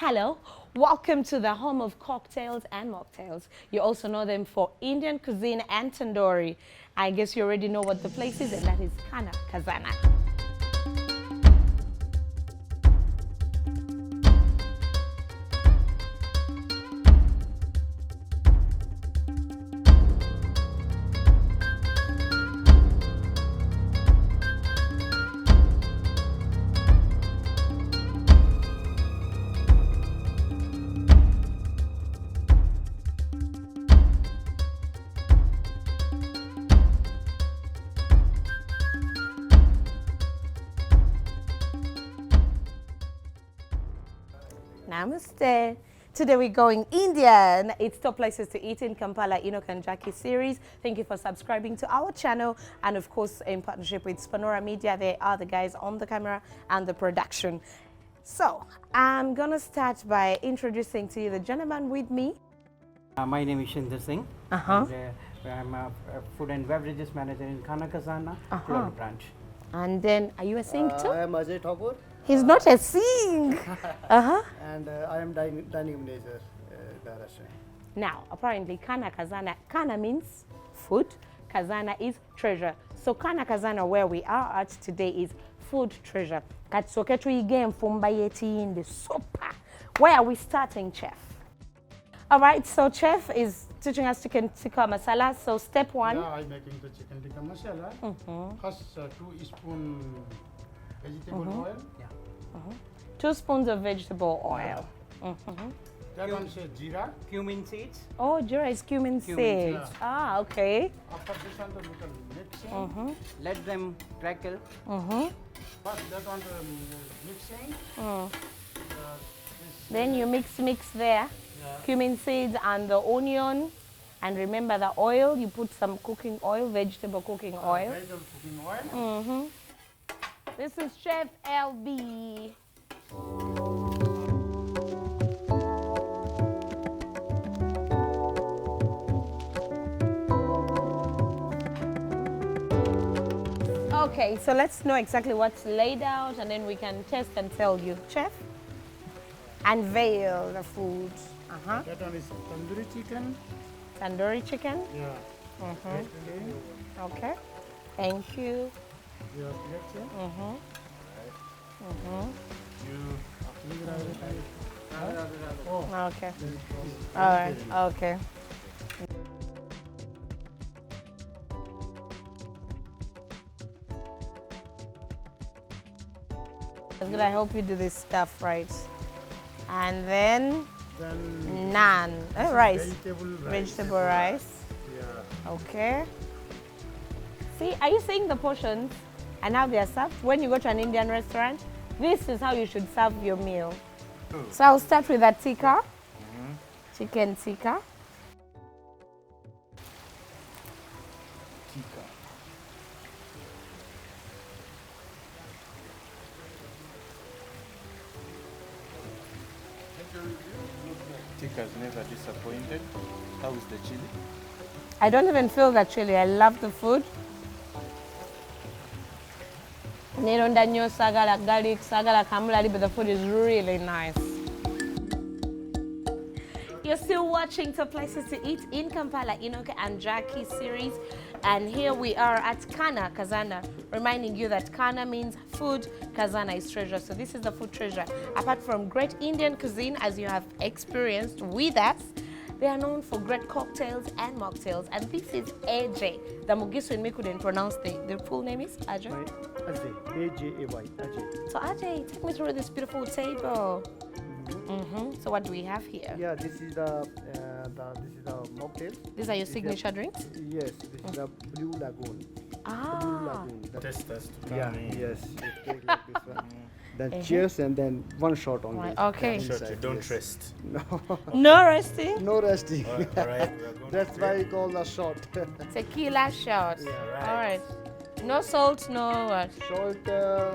Hello, welcome to the home of cocktails and mocktails. You also know them for Indian cuisine and tandoori. I guess you already know what the place is, and that is Khana Khazana. Namaste. Today we're going Indian. It's top places to eat in Kampala, Enock Jaqi series. Thank you for subscribing to our channel, and of course in partnership with Spanora Media. They are the guys on the camera and the production. So I'm gonna start by introducing to you the gentleman with me. My name is Jinja. And, I'm a food and beverages manager in Khana Khazana, Florida branch. And then, are you a sing too? I am Ajay Thakur. He's not a sing. And I am dining manager the restaurant. Now, apparently, Khana Khazana, Khana means food, Khazana is treasure. So Khana Khazana, where we are at today, is food treasure. Katsoke tuige mfumba yeti in the sopa. Where are we starting, chef? All right, so chef is teaching us chicken tikka masala. So step one. Yeah, I'm making the chicken tikka masala. First, 2 spoons vegetable oil. Yeah. 2 spoons of vegetable oil. That one says jeera. Cumin seeds. Oh, jeera is cumin seeds. yeah. Ah, okay. After this one, the little mixing. Let them crackle. First, that one mixing. Then you mix there. Cumin seeds and the onion. And remember the oil, you put some cooking oil, vegetable cooking oil. Vegetable cooking oil. This is Chef LB. Okay, so let's know exactly what's laid out, and then we can test and tell you. Chef, unveil the food. That one is tandoori chicken. Tandoori chicken. Yeah. Okay. Thank you. Your plate, sir. Okay. All right. Okay. That's good. I hope you do this stuff right. And then Then naan. Rice. vegetable rice. Vegetable rice. Yeah. Okay. See, are you seeing the portions and how they are served? When you go to an Indian restaurant, this is how you should serve your meal. So I'll start with a tikka, chicken tikka. Tikka's never disappointed. How is the chili? I don't even feel that chili. I love the food. Neronda nyo sagala garlic, sagala kamulali, but the food is really nice. You're still watching Top Places to Eat in Kampala, Enock Jaqi series. And here we are at Khana Khazana, reminding you that Khana means food, Khazana is treasure. So this is the food treasure. Apart from great Indian cuisine, as you have experienced with us, they are known for great cocktails and mocktails. And this is AJ. The Mugisu and me couldn't pronounce the full name is Ajay. Ajay. A-J-A-Y. Ajay. So Ajay, take me through this beautiful table. So what do we have here? Yeah, this is the mocktail. These are your signature drinks? Yes, this is the Blue Lagoon. Blue Ah, Lagoon. Test. Yeah, yes. You take like this one. Then cheers and then one shot only. Right, okay. Short, Inside, don't yes. rest. No, no resting. no resting. All right, we are going That's to why you call the shot. Tequila shot. right. All right. No salt, no what? Salt.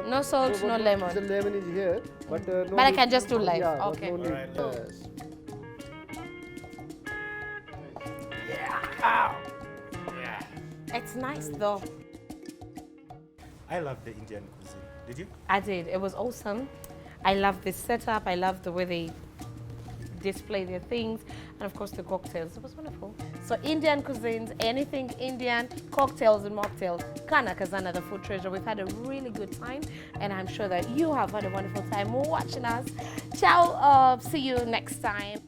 No salt, no lemon. The lemon is here, but no But I need- can just do live. Yeah, but Okay. no need. Alright. Yes. It's nice though. I love the Indian cuisine. Did you? I did. It was awesome. I love this setup. I love the way they display their things, and of course the cocktails. It was wonderful. So Indian cuisines, anything Indian, cocktails and mocktails. Khana Khazana, the food treasure. We've had a really good time, and I'm sure that you have had a wonderful time watching us. Ciao. See you next time.